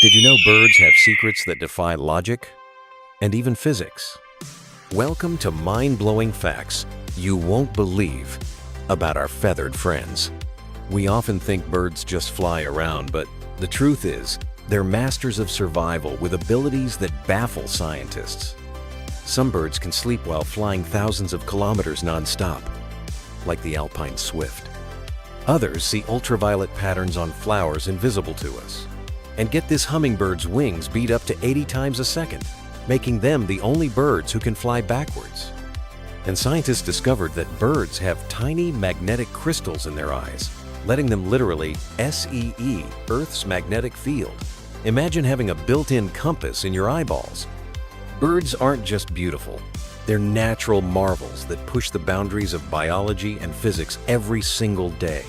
Did you know birds have secrets that defy logic and even physics? Welcome to mind-blowing facts you won't believe about our feathered friends. We often think birds just fly around, but the truth is, they're masters of survival with abilities that baffle scientists. Some birds can sleep while flying thousands of kilometers non-stop, like the alpine swift. Others see ultraviolet patterns on flowers invisible to us. And get this, hummingbird's wings beat up to 80 times a second, making them the only birds who can fly backwards. And scientists discovered that birds have tiny magnetic crystals in their eyes, letting them literally SEE, Earth's magnetic field. Imagine having a built-in compass in your eyeballs. Birds aren't just beautiful. They're natural marvels that push the boundaries of biology and physics every single day.